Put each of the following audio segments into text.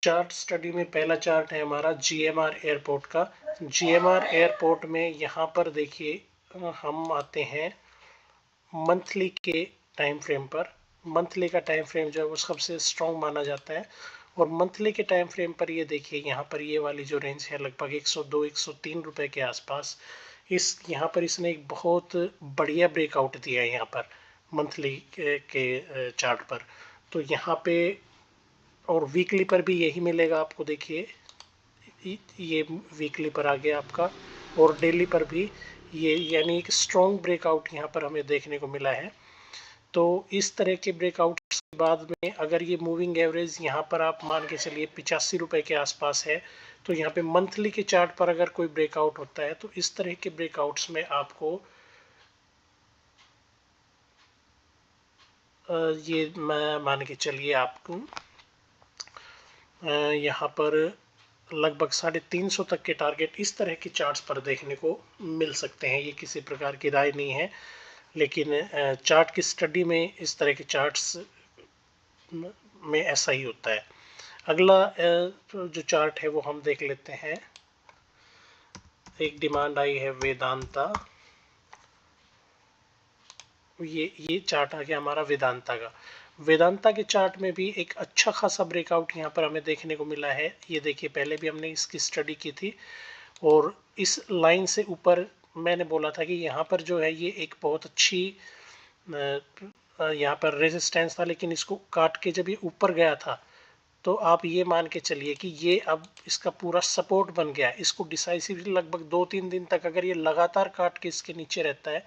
Chart study में पहला chart है हमारा जीएमआर एयरपोर्ट का। जीएमआर एयरपोर्ट में यहाँ पर देखिए हम आते हैं मंथली के टाइम फ्रेम पर। मंथली का टाइम फ्रेम जो है वो सबसे स्ट्रॉन्ग माना जाता है और मंथली के टाइम फ्रेम पर ये देखिए यहाँ पर ये वाली जो रेंज है लगभग 102-103 रुपए के आसपास। यहाँ पर इसने एक बहुत बढ़िया ब्रेकआउट दिया है यहाँ पर मंथली के चार्ट पर। तो यहाँ पे और वीकली पर भी यही मिलेगा आपको। देखिए ये वीकली पर आ गया आपका और डेली पर भी ये, यानी एक स्ट्रॉन्ग ब्रेकआउट यहाँ पर हमें देखने को मिला है। तो इस तरह के ब्रेकआउट्स के बाद में अगर ये मूविंग एवरेज यहाँ पर आप मान के चलिए 85 रुपए के आसपास है, तो यहाँ पे मंथली के चार्ट पर अगर कोई ब्रेकआउट होता है तो इस तरह के ब्रेकआउट्स में आपको ये मान के चलिए आपको यहाँ पर लगभग 350 तक के टारगेट इस तरह के चार्ट्स पर देखने को मिल सकते हैं। ये किसी प्रकार की राय नहीं है, लेकिन चार्ट की स्टडी में इस तरह के चार्ट्स में ऐसा ही होता है। अगला जो चार्ट है वो हम देख लेते हैं। एक डिमांड आई है वेदांता। ये चार्ट आ गया हमारा वेदांता का। वेदांता के चार्ट में भी एक अच्छा खासा ब्रेकआउट यहाँ पर हमें देखने को मिला है। ये देखिए पहले भी हमने इसकी स्टडी की थी और इस लाइन से ऊपर मैंने बोला था कि यहाँ पर जो है ये एक बहुत अच्छी यहाँ पर रेजिस्टेंस था, लेकिन इसको काट के जब ये ऊपर गया था तो आप ये मान के चलिए कि ये अब इसका पूरा सपोर्ट बन गया है। इसको डिसाइसिवली लगभग 2-3 दिन तक अगर ये लगातार काट के इसके नीचे रहता है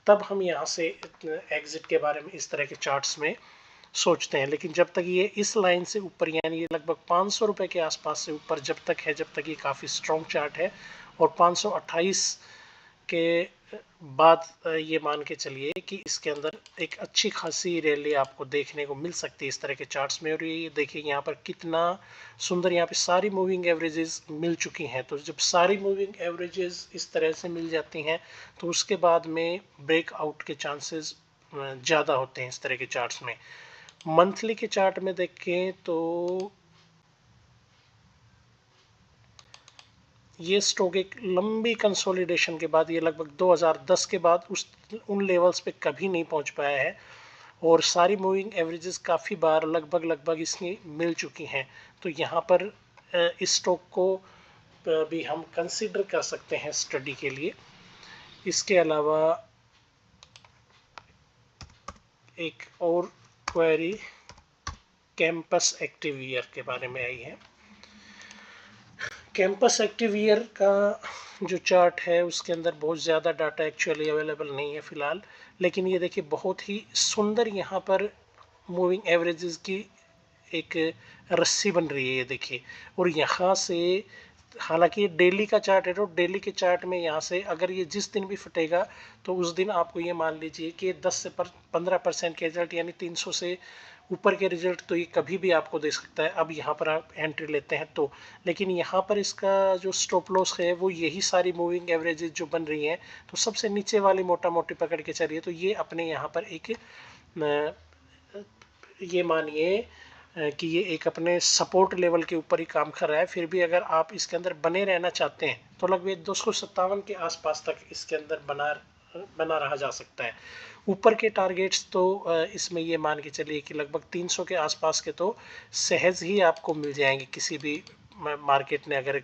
तब हम यहाँ से एग्जिट के बारे में इस तरह के चार्ट्स में सोचते हैं। लेकिन जब तक ये इस लाइन से ऊपर, यानी ये लगभग 500 रुपए के आसपास से ऊपर जब तक है, जब तक ये काफ़ी स्ट्रॉन्ग चार्ट है और 528 के बाद ये मान के चलिए कि इसके अंदर एक अच्छी खासी रैली आपको देखने को मिल सकती है इस तरह के चार्ट्स में। और ये देखिए यहाँ पर कितना सुंदर यहाँ पे सारी मूविंग एवरेजेस मिल चुकी हैं। तो जब सारी मूविंग एवरेजेस इस तरह से मिल जाती हैं तो उसके बाद में ब्रेकआउट के चांसेस ज़्यादा होते हैं इस तरह के चार्ट्स में। मंथली के चार्ट में देखें तो ये स्टॉक एक लंबी कंसोलिडेशन के बाद, ये लगभग 2010 के बाद उन लेवल्स पे कभी नहीं पहुंच पाया है और सारी मूविंग एवरेजेस काफ़ी बार लगभग इसकी मिल चुकी हैं। तो यहाँ पर इस स्टॉक को भी हम कंसीडर कर सकते हैं स्टडी के लिए। इसके अलावा एक और क्वेरी कैंपस एक्टिव ईयर के बारे में आई है। कैंपस एक्टिव ईयर का जो चार्ट है उसके अंदर बहुत ज़्यादा डाटा एक्चुअली अवेलेबल नहीं है फ़िलहाल, लेकिन ये देखिए बहुत ही सुंदर यहाँ पर मूविंग एवरेजेस की एक रस्सी बन रही है, ये देखिए। और यहाँ से हालांकि ये डेली का चार्ट है तो डेली के चार्ट में यहाँ से अगर ये जिस दिन भी फटेगा तो उस दिन आपको ये मान लीजिए कि 10 से 15% के रिजल्ट, यानी 300 से ऊपर के रिजल्ट तो ये कभी भी आपको दे सकता है। अब यहाँ पर आप एंट्री लेते हैं तो, लेकिन यहाँ पर इसका जो स्टॉप लॉस है वो यही सारी मूविंग एवरेजेस जो बन रही हैं, तो सबसे नीचे वाली मोटा मोटी पकड़ के चलिए तो ये अपने यहाँ पर एक ये मानिए कि ये एक अपने सपोर्ट लेवल के ऊपर ही काम कर रहा है। फिर भी अगर आप इसके अंदर बने रहना चाहते हैं तो लगभग 257 के आसपास तक इसके अंदर बना रहा जा सकता है। ऊपर के टारगेट्स तो इसमें ये मान के चलिए कि लगभग 300 के आसपास के तो सहज ही आपको मिल जाएंगे किसी भी मार्केट ने अगर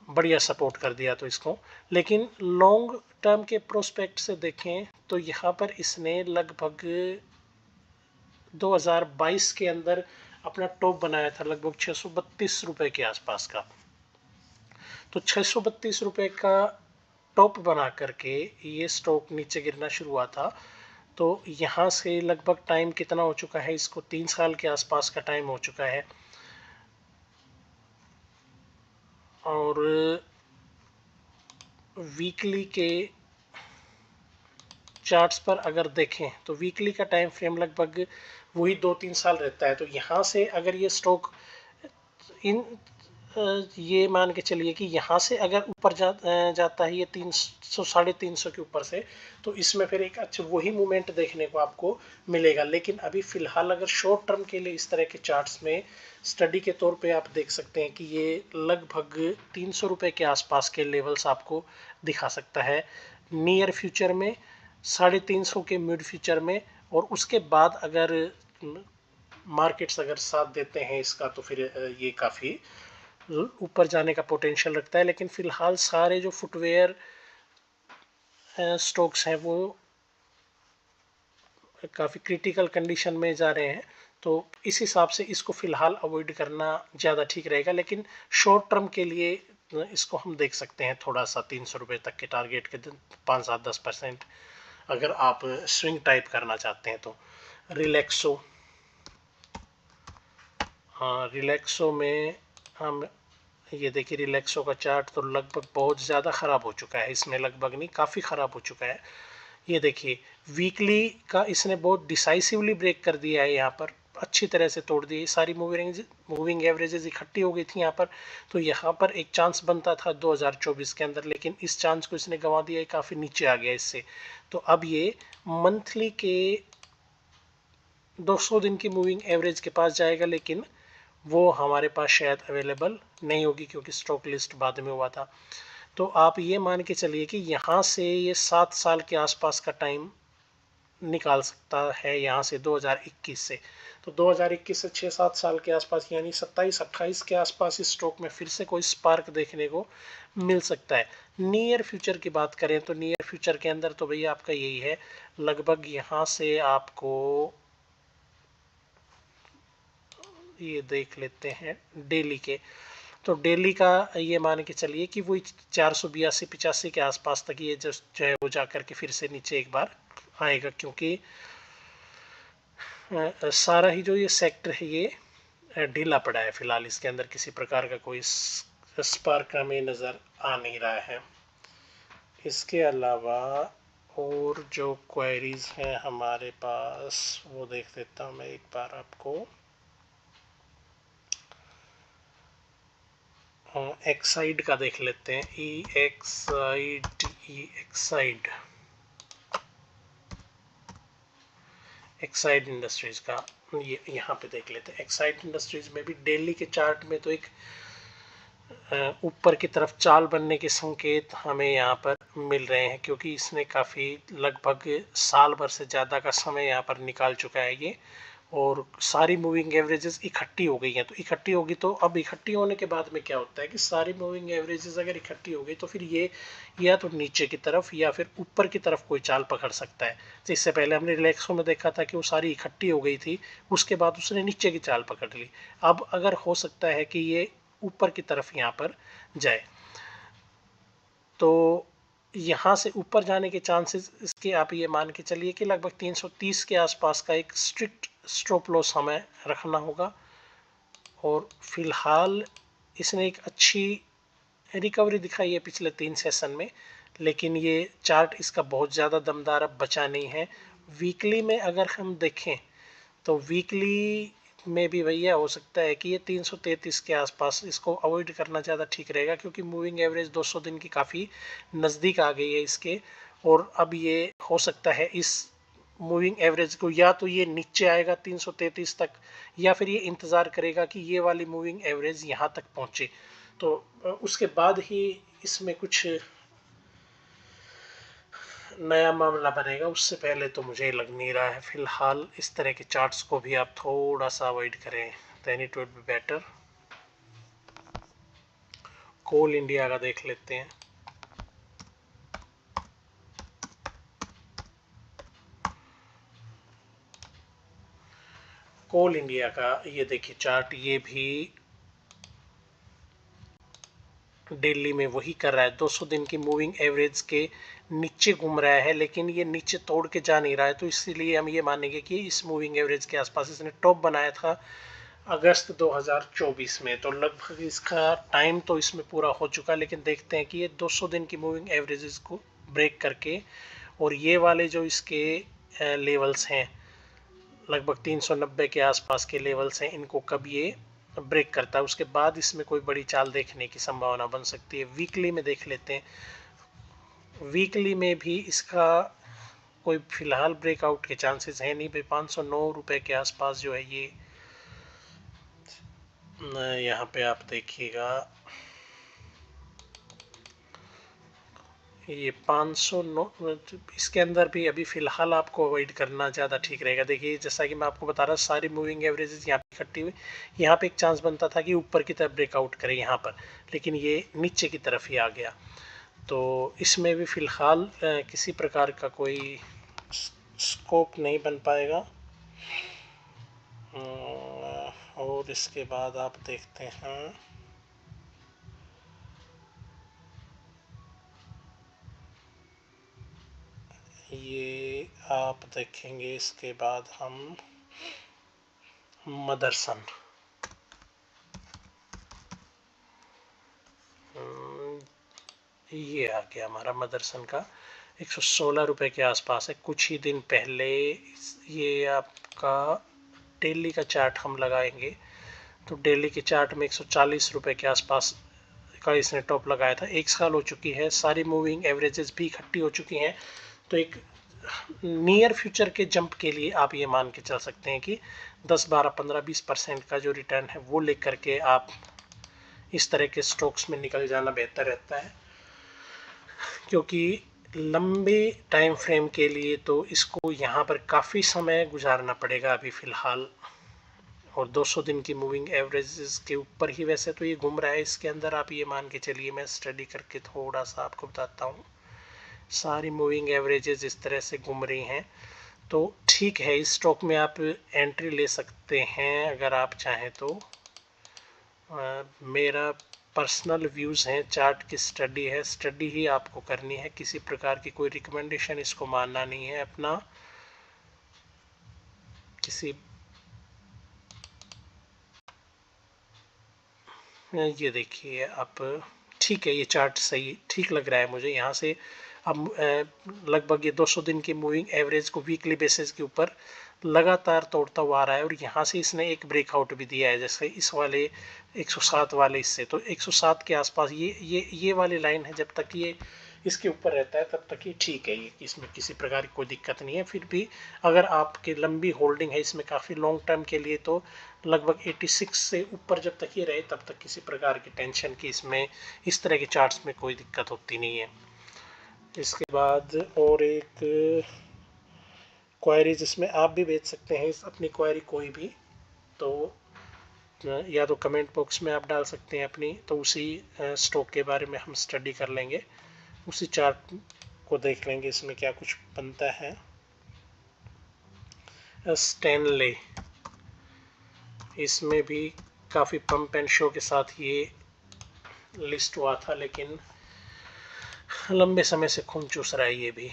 बढ़िया सपोर्ट कर दिया तो इसको। लेकिन लॉन्ग टर्म के प्रोस्पेक्ट से देखें तो यहाँ पर इसने लगभग 2022 के अंदर अपना टॉप बनाया था लगभग 632 रुपए के आसपास का। तो 632 रुपए का टॉप बना करके ये स्टॉक नीचे गिरना शुरू हुआ था। तो यहाँ से लगभग टाइम कितना हो चुका है, इसको 3 साल के आसपास का टाइम हो चुका है। और वीकली के चार्ट्स पर अगर देखें तो वीकली का टाइम फ्रेम लगभग वही 2-3 साल रहता है। तो यहाँ से अगर ये स्टॉक इन ये मान के चलिए कि यहाँ से अगर ऊपर जाता है ये 300 350 के ऊपर से, तो इसमें फिर एक अच्छा वही मूवमेंट देखने को आपको मिलेगा। लेकिन अभी फिलहाल अगर शॉर्ट टर्म के लिए इस तरह के चार्ट्स में स्टडी के तौर पे आप देख सकते हैं कि ये लगभग 300 रुपये के आसपास के लेवल्स आपको दिखा सकता है नियर फ्यूचर में, 350 के मिड फ्यूचर में, और उसके बाद अगर मार्केट्स अगर साथ देते हैं इसका तो फिर ये काफ़ी ऊपर जाने का पोटेंशियल रखता है। लेकिन फिलहाल सारे जो फुटवेयर स्टॉक्स हैं वो काफ़ी क्रिटिकल कंडीशन में जा रहे हैं, तो इस हिसाब से इसको फिलहाल अवॉइड करना ज़्यादा ठीक रहेगा। लेकिन शॉर्ट टर्म के लिए इसको हम देख सकते हैं थोड़ा सा 300 रुपये तक के टारगेट के 5-7-10% अगर आप स्विंग टाइप करना चाहते हैं तो। रिलैक्सो, हाँ रिलैक्सो में हम ये देखिए, रिलैक्सो का चार्ट तो लगभग बहुत ज़्यादा ख़राब हो चुका है, इसमें लगभग नहीं काफ़ी ख़राब हो चुका है। ये देखिए वीकली का इसने बहुत डिसाइसिवली ब्रेक कर दिया है, यहाँ पर अच्छी तरह से तोड़ दी। सारी मूविंग एवरेजेस इकट्ठी हो गई थी यहाँ पर, तो यहाँ पर एक चांस बनता था 2024 के अंदर, लेकिन इस चांस को इसने गंवा दिया, काफ़ी नीचे आ गया इससे। तो अब ये मंथली के 200 दिन की मूविंग एवरेज के पास जाएगा, लेकिन वो हमारे पास शायद अवेलेबल नहीं होगी क्योंकि स्टॉक लिस्ट बाद में हुआ था। तो आप ये मान के चलिए कि यहाँ से ये 7 साल के आसपास का टाइम निकाल सकता है यहाँ से 2021 से। तो 2021 से 6-7 साल के आसपास यानी 27-28 के आसपास इस स्टॉक में फिर से कोई स्पार्क देखने को मिल सकता है। नियर फ्यूचर की बात करें तो नियर फ्यूचर के अंदर तो भैया आपका यही है, लगभग यहाँ से आपको ये देख लेते हैं डेली के, तो डेली का ये मान के चलिए कि वही 482-85 के आसपास तक ये जो है वो जा कर के फिर से नीचे एक बार आएगा, क्योंकि सारा ही जो ये सेक्टर है ये ढीला पड़ा है फिलहाल, इसके अंदर किसी प्रकार का कोई स्पार्क हमें नज़र आ नहीं रहा है। इसके अलावा और जो क्वेरीज हैं हमारे पास वो देख देता हूँ मैं एक बार आपको। एक्साइड का देख लेते हैं, एक्साइड इंडस्ट्रीज का ये यहाँ पे देख लेते हैं। एक्साइड इंडस्ट्रीज में भी डेली के चार्ट में तो एक ऊपर की तरफ चाल बनने के संकेत हमें यहाँ पर मिल रहे हैं, क्योंकि इसने काफ़ी लगभग साल भर से ज़्यादा का समय यहाँ पर निकाल चुका है ये, और सारी मूविंग एवरेजेस इकट्ठी हो गई हैं। तो इकट्ठी होगी तो अब इकट्ठी होने के बाद में क्या होता है कि सारी मूविंग एवरेजेस अगर इकट्ठी हो गई तो फिर ये या तो नीचे की तरफ या फिर ऊपर की तरफ कोई चाल पकड़ सकता है। तो इससे पहले हमने रिलैक्सो में देखा था कि वो सारी इकट्ठी हो गई थी, उसके बाद उसने नीचे की चाल पकड़ ली। अब अगर हो सकता है कि ये ऊपर की तरफ यहाँ पर जाए, तो यहाँ से ऊपर जाने के चांसेस इसके आप ये मान के चलिए कि लगभग 330 के आसपास का एक स्ट्रिक्ट स्टॉप लॉस हमें रखना होगा। और फिलहाल इसने एक अच्छी रिकवरी दिखाई है पिछले 3 सेशन में, लेकिन ये चार्ट इसका बहुत ज़्यादा दमदार अब बचा नहीं है। वीकली में अगर हम देखें तो वीकली में भी भैया हो सकता है कि ये 333 के आसपास, इसको अवॉइड करना ज़्यादा ठीक रहेगा, क्योंकि मूविंग एवरेज 200 दिन की काफ़ी नज़दीक आ गई है इसके। और अब ये हो सकता है इस मूविंग एवरेज को या तो ये नीचे आएगा 333 तक, या फिर ये इंतज़ार करेगा कि ये वाली मूविंग एवरेज यहाँ तक पहुँचे, तो उसके बाद ही इसमें कुछ नया मामला बनेगा। उससे पहले तो मुझे लग नहीं रहा है। फिलहाल इस तरह के चार्ट्स को भी आप थोड़ा सा अवॉइड करें, then it would be better. Coal India का देख लेते हैं। कोल इंडिया का ये देखिए चार्ट, ये भी डेली में वही कर रहा है, 200 दिन की मूविंग एवरेज के नीचे घूम रहा है, लेकिन ये नीचे तोड़ के जा नहीं रहा है। तो इसीलिए हम ये मानेंगे कि इस मूविंग एवरेज के आसपास इसने टॉप बनाया था अगस्त 2024 में, तो लगभग इसका टाइम तो इसमें पूरा हो चुका। लेकिन देखते हैं कि ये 200 दिन की मूविंग एवरेजेस को ब्रेक करके, और ये वाले जो इसके लेवल्स हैं लगभग 390 के आसपास के लेवल्स हैं, इनको कब ये ब्रेक करता है, उसके बाद इसमें कोई बड़ी चाल देखने की संभावना बन सकती है। वीकली में देख लेते हैं। वीकली में भी इसका कोई फिलहाल ब्रेकआउट के चांसेस है नहीं भाई। 509 रुपए के आसपास जो है ये यहाँ पे आप देखिएगा, ये 509 इसके अंदर भी अभी फिलहाल आपको अवॉइड करना ज़्यादा ठीक रहेगा। देखिए जैसा कि मैं आपको बता रहा, सारी मूविंग एवरेजेस यहाँ पे इकट्ठी हुई। यहाँ पे एक चांस बनता था कि ऊपर की तरफ ब्रेकआउट करे यहाँ पर, लेकिन ये नीचे की तरफ ही आ गया। तो इसमें भी फिलहाल किसी प्रकार का कोई स्कोप नहीं बन पाएगा। और इसके बाद आप देखते हैं, ये आप देखेंगे इसके बाद हम मदरसन, ये आ गया हमारा मदरसन का 116 रुपए के आसपास है। कुछ ही दिन पहले ये आपका डेली का चार्ट हम लगाएंगे तो डेली के चार्ट में 140 रुपए के आसपास का इसने टॉप लगाया था। 1 साल हो चुकी है, सारी मूविंग एवरेजेस भी इकट्ठी हो चुकी हैं। तो एक नियर फ्यूचर के जंप के लिए आप ये मान के चल सकते हैं कि 10, 12, 15, 20% का जो रिटर्न है वो लेकर के आप इस तरह के स्टॉक्स में निकल जाना बेहतर रहता है। क्योंकि लंबे टाइम फ्रेम के लिए तो इसको यहाँ पर काफ़ी समय गुजारना पड़ेगा अभी फ़िलहाल। और 200 दिन की मूविंग एवरेजेस के ऊपर ही वैसे तो ये घूम रहा है। इसके अंदर आप ये मान के चलिए, मैं स्टडी करके थोड़ा सा आपको बताता हूँ, सारी मूविंग एवरेजेस इस तरह से घूम रही हैं। तो ठीक है, इस स्टॉक में आप एंट्री ले सकते हैं अगर आप चाहें तो। मेरा पर्सनल व्यूज़ हैं, चार्ट की स्टडी है, स्टडी ही आपको करनी है, किसी प्रकार की कोई रिकमेंडेशन इसको मानना नहीं है अपना। किसी ये देखिए आप, ठीक है, ये चार्ट सही ठीक लग रहा है मुझे। यहाँ से अब लगभग ये 200 दिन की मूविंग एवरेज को वीकली बेसिस के ऊपर लगातार तोड़ता हुआ आ रहा है। और यहाँ से इसने एक ब्रेकआउट भी दिया है, जैसे इस वाले 107 वाले इससे। तो 107 के आसपास ये वाली लाइन है, जब तक ये इसके ऊपर रहता है तब तक ये ठीक है, ये इसमें किसी प्रकार की कोई दिक्कत नहीं है। फिर भी अगर आपकी लंबी होल्डिंग है इसमें काफ़ी लॉन्ग टर्म के लिए, तो लगभग 86 से ऊपर जब तक ये रहे तब तक किसी प्रकार की टेंशन की इसमें इस तरह के चार्ट्स में कोई दिक्कत होती नहीं है। इसके बाद और एक क्वेरी जिसमें आप भी भेज सकते हैं अपनी क्वेरी कोई भी, तो या तो कमेंट बॉक्स में आप डाल सकते हैं अपनी, तो उसी स्टॉक के बारे में हम स्टडी कर लेंगे, उसी चार्ट को देख लेंगे इसमें क्या कुछ बनता है। स्टैनले, इसमें भी काफ़ी पंप एंड शो के साथ ये लिस्ट हुआ था, लेकिन लंबे समय से खून चूस रहा है ये भी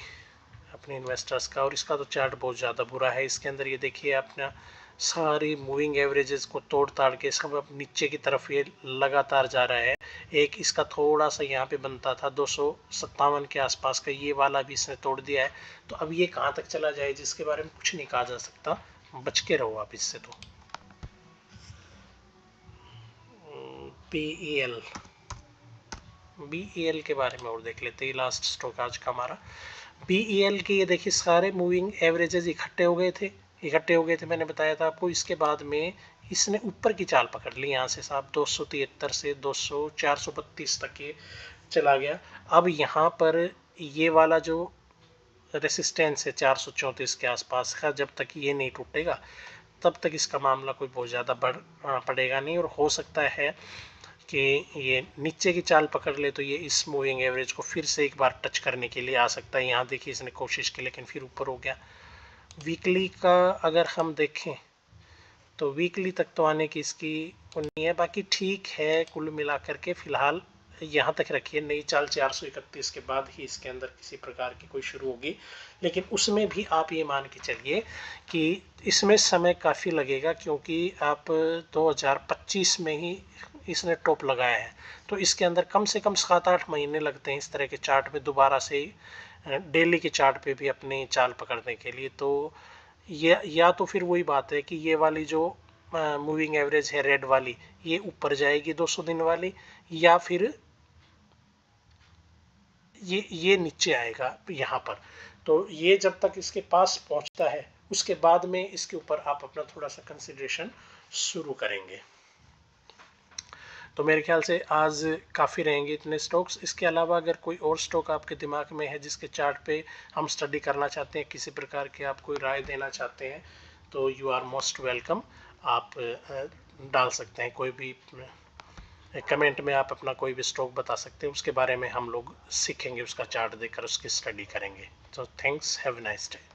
अपने इन्वेस्टर्स का। और इसका तो चार्ट बहुत ज़्यादा बुरा है। इसके अंदर ये देखिए, अपना सारी मूविंग एवरेजेस को तोड़ ताड़ के सब अब नीचे की तरफ ये लगातार जा रहा है। एक इसका थोड़ा सा यहाँ पे बनता था 257 के आसपास का, ये वाला भी इसने तोड़ दिया है। तो अब ये कहाँ तक चला जाए जिसके बारे में कुछ नहीं कहा जा सकता, बच के रहो आप इससे। तो BEL के बारे में और देख लेते हैं, लास्ट स्टॉक आज का हमारा BEL के। ये देखिए सारे मूविंग एवरेजेस इकट्ठे हो गए थे, मैंने बताया था आपको। इसके बाद में इसने ऊपर की चाल पकड़ ली, यहाँ से साहब 273 से 200 432 तक ये चला गया। अब यहाँ पर ये वाला जो रेसिस्टेंस है 434 के आसपास का, जब तक ये नहीं टूटेगा तब तक इसका मामला कोई बहुत ज़्यादा बढ़ पड़ेगा नहीं। और हो सकता है कि ये नीचे की चाल पकड़ ले तो ये इस मूविंग एवरेज को फिर से एक बार टच करने के लिए आ सकता है। यहाँ देखिए इसने कोशिश की लेकिन फिर ऊपर हो गया। वीकली का अगर हम देखें तो वीकली तक तो आने की इसकी नहीं है, बाकी ठीक है कुल मिलाकर के। फिलहाल यहाँ तक रखिए, नई चाल 431 के बाद ही इसके अंदर किसी प्रकार की कोई शुरू होगी। लेकिन उसमें भी आप ये मान के चलिए कि इसमें समय काफ़ी लगेगा, क्योंकि आप 2025 में ही इसने टॉप लगाया है। तो इसके अंदर कम से कम 7-8 महीने लगते हैं इस तरह के चार्ट में दोबारा से डेली के चार्ट पे भी अपनी चाल पकड़ने के लिए। तो ये या तो फिर वही बात है कि ये वाली जो मूविंग एवरेज है रेड वाली, ये ऊपर जाएगी 200 दिन वाली, या फिर ये नीचे आएगा यहाँ पर। तो ये जब तक इसके पास पहुंचता है उसके बाद में इसके ऊपर आप अपना थोड़ा सा कंसिडरेशन शुरू करेंगे। तो मेरे ख्याल से आज काफ़ी रहेंगे इतने स्टॉक्स। इसके अलावा अगर कोई और स्टॉक आपके दिमाग में है जिसके चार्ट पे हम स्टडी करना चाहते हैं, किसी प्रकार के आप कोई राय देना चाहते हैं, तो यू आर मोस्ट वेलकम। आप डाल सकते हैं कोई भी कमेंट में, आप अपना कोई भी स्टॉक बता सकते हैं, उसके बारे में हम लोग सीखेंगे, उसका चार्ट देखकर उसकी स्टडी करेंगे। तो thanks, have a nice day.